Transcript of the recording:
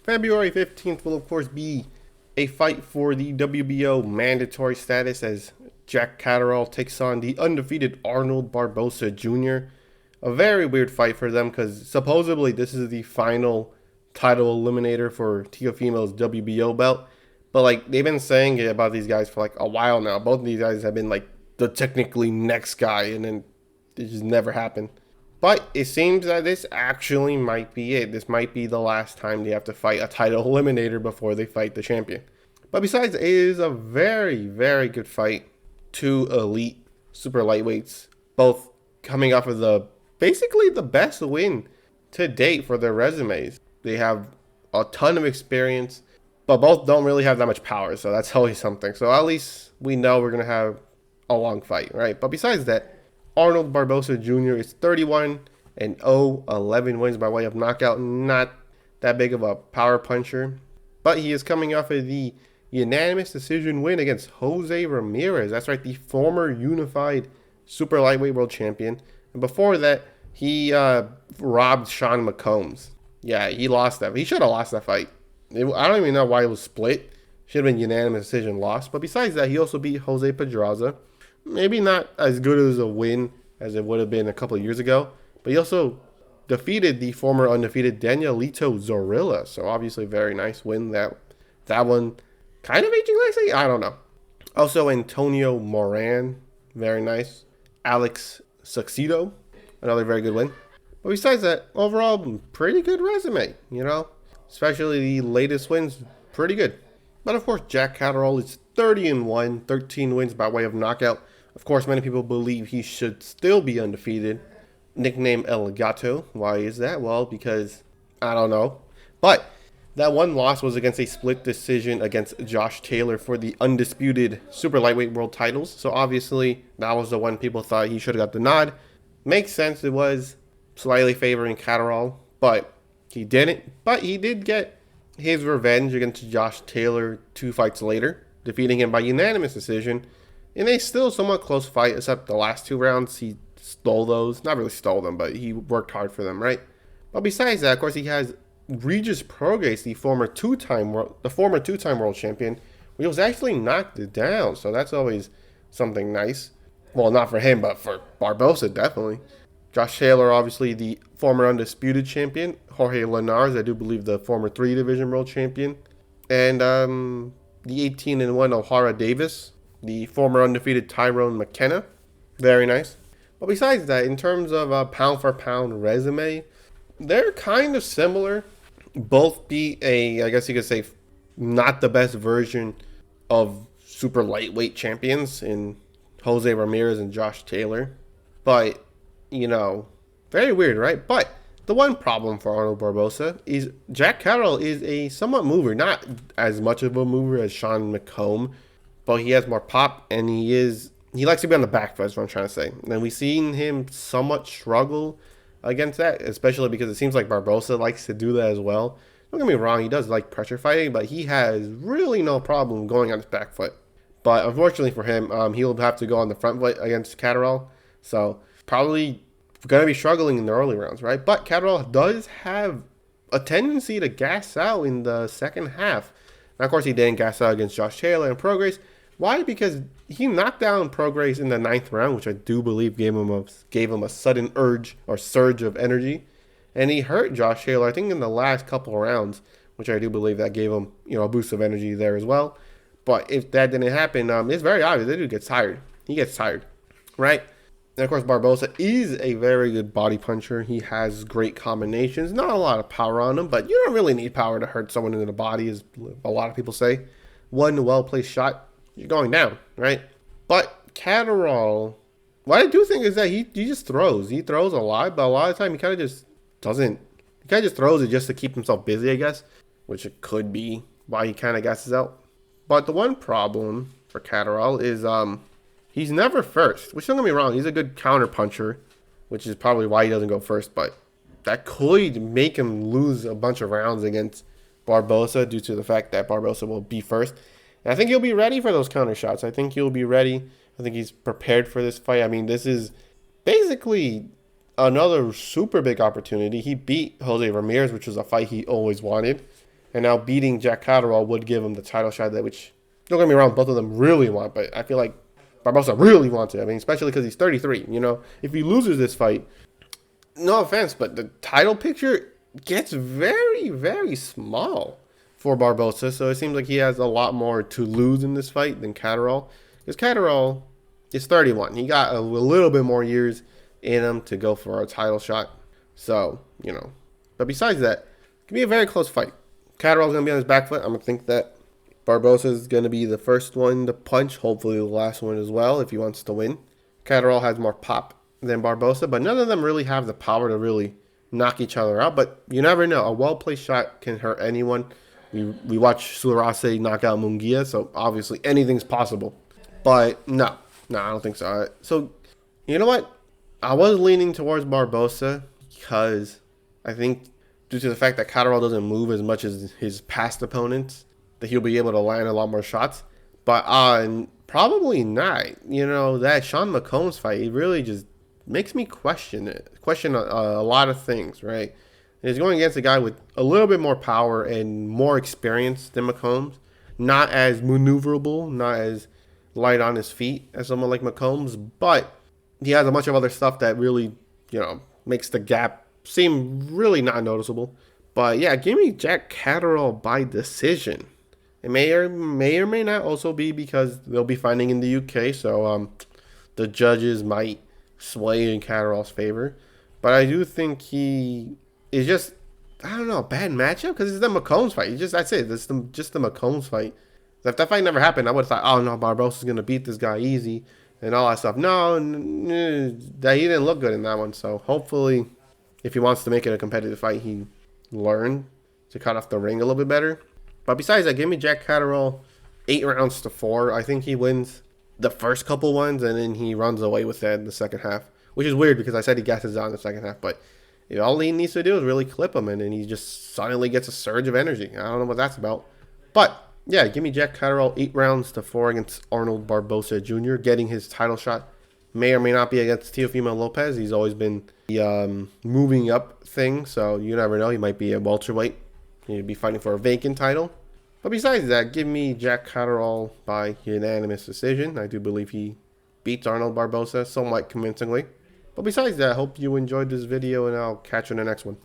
February 15th will, of course, be a fight for the WBO mandatory status as Jack Catterall takes on the undefeated Arnold Barboza Jr. A very weird fight for them because supposedly this is the final title eliminator for Teofimo's WBO belt. But like they've been saying it about these guys for like a while now. Both of these guys have been like the technically next guy, and then it just never happened. But it seems that this actually might be it. This might be the last time they have to fight a title eliminator before they fight the champion. But besides, it is a very, very good fight. Two elite super lightweights, both coming off of basically the best win to date for their resumes. They have a ton of experience, but both don't really have that much power, so that's always something. So at least we know we're going to have a long fight, right? But besides that, Arnold Barboza Jr. is 31-0, 11 wins by way of knockout. Not that big of a power puncher, but he is coming off of the unanimous decision win against Jose Ramirez. That's right, the former unified super lightweight world champion. And before that, he robbed Sean McCombs. Yeah, he lost that. He should have lost that fight. I don't even know why it was split. Should have been unanimous decision loss. But besides that, he also beat Jose Pedraza. Maybe not as good as a win as it would have been a couple of years ago, but he also defeated the former undefeated Danielito Zorrilla. So obviously very nice win. That one kind of aging nicely. I don't know. Also Antonio Moran, very nice. Alex Succedo, another very good win. But besides that, overall pretty good resume, especially the latest wins, pretty good. But of course, Jack Catterall is 30-1, 13 wins by way of knockout. Of course, many people believe he should still be undefeated. Nickname El Gato. Why is that? Well, because I don't know. But that one loss was against a split decision against Josh Taylor for the undisputed super lightweight world titles. So obviously, that was the one people thought he should have got the nod. Makes sense. It was slightly favoring Catterall, but he didn't. But he did get his revenge against Josh Taylor 2 fights later, defeating him by unanimous decision in a still somewhat close fight, except the last 2 rounds he stole those. Not really stole them, but he worked hard for them, right? But besides that, of course, he has Regis Prograis, the former two-time world champion. He was actually knocked down, so that's always something nice. Well, not for him, but for Barboza, definitely. Josh Taylor, obviously the former undisputed champion. Jorge Linares, I do believe the former 3-division world champion. And the 18-1 O'Hara Davis, the former undefeated Tyrone McKenna. Very nice. But besides that, in terms of pound-for-pound resume, they're kind of similar. Both beat I guess you could say, not the best version of super lightweight champions in Jose Ramirez and Josh Taylor. But, very weird, right? But the one problem for Arnold Barboza is Jack Catterall is a somewhat mover. Not as much of a mover as Sean McComb, but he has more pop, and he likes to be on the back foot, is what I'm trying to say. And we've seen him somewhat struggle against that, especially because it seems like Barboza likes to do that as well. Don't get me wrong, he does like pressure fighting, but he has really no problem going on his back foot. But unfortunately for him, he'll have to go on the front foot against Catterall. So probably going to be struggling in the early rounds, right? But Catterall does have a tendency to gas out in the second half. Now, of course, he didn't gas out against Josh Taylor and Prograis. Why? Because he knocked down Prograis in the 9th round, which I do believe gave him a sudden urge or surge of energy. And he hurt Josh Taylor, I think, in the last couple of rounds, which I do believe that gave him, a boost of energy there as well. But if that didn't happen, it's very obvious. That dude gets tired. He gets tired, right? And of course, Barboza is a very good body puncher. He has great combinations. Not a lot of power on him, but you don't really need power to hurt someone in the body, as a lot of people say. One well-placed shot, you're going down, right? But Catterall, what I do think is that he just throws. He throws a lot, but a lot of the time he kind of just doesn't. He kind of just throws it just to keep himself busy, I guess, which it could be why he kind of gasses out. But the one problem for Catterall is he's never first, which don't get me wrong, he's a good counter puncher, which is probably why he doesn't go first, but that could make him lose a bunch of rounds against Barboza due to the fact that Barboza will be first. And I think he'll be ready for those counter shots. I think he'll be ready. I think he's prepared for this fight. I mean, this is basically another super big opportunity. He beat Jose Ramirez, which was a fight he always wanted. And now beating Jack Catterall would give him the title shot, that which, don't get me wrong, both of them really want, but I feel like Barboza really wants it. I mean, especially because he's 33. You know, if he loses this fight, no offense, but the title picture gets very, very small for Barboza. So it seems like he has a lot more to lose in this fight than Catterall. Because Catterall is 31. He got a little bit more years in him to go for a title shot. So, you know. But besides that, it can be a very close fight. Catterall's going to be on his back foot. I'm going to think that Barboza is going to be the first one to punch. Hopefully the last one as well if he wants to win. Catterall has more pop than Barboza, but none of them really have the power to really knock each other out. But you never know. A well-placed shot can hurt anyone. We watch Suarase knock out Munguia, so obviously anything's possible. But no, I don't think so. So, you know what? I was leaning towards Barboza because I think due to the fact that Catterall doesn't move as much as his past opponents, that he'll be able to land a lot more shots. But probably not. You know, that Sean McCombs fight, it really just makes me question a lot of things, right? And he's going against a guy with a little bit more power and more experience than McCombs. Not as maneuverable, not as light on his feet as someone like McCombs, but he has a bunch of other stuff that really, you know, makes the gap seem really not noticeable. But yeah, give me Jack Catterall by decision. It may or may not also be because they'll be fighting in the UK, so the judges might sway in Catterall's favor. But I do think he is just, I don't know, a bad matchup because it's the McCombs fight. That's it. It's just the McCombs fight. If that fight never happened, I would have thought, oh no, Barboza's going to beat this guy easy and all that stuff. No, that he didn't look good in that one. So hopefully, if he wants to make it a competitive fight, he learned to cut off the ring a little bit better. But besides that, give me Jack Catterall 8-4. I think he wins the first couple ones and then he runs away with that in the second half, which is weird because I said he gasses out in the second half. But all he needs to do is really clip him and then he just suddenly gets a surge of energy. I don't know what that's about. But yeah, give me Jack Catterall 8-4 against Arnold Barboza Jr. Getting his title shot. May or may not be against Teofimo Lopez. He's always been the moving up thing, so you never know. He might be a welterweight. He'd be fighting for a vacant title. But besides that, give me Jack Catterall by unanimous decision. I do believe he beats Arnold Barboza somewhat convincingly. But besides that, I hope you enjoyed this video, and I'll catch you in the next one.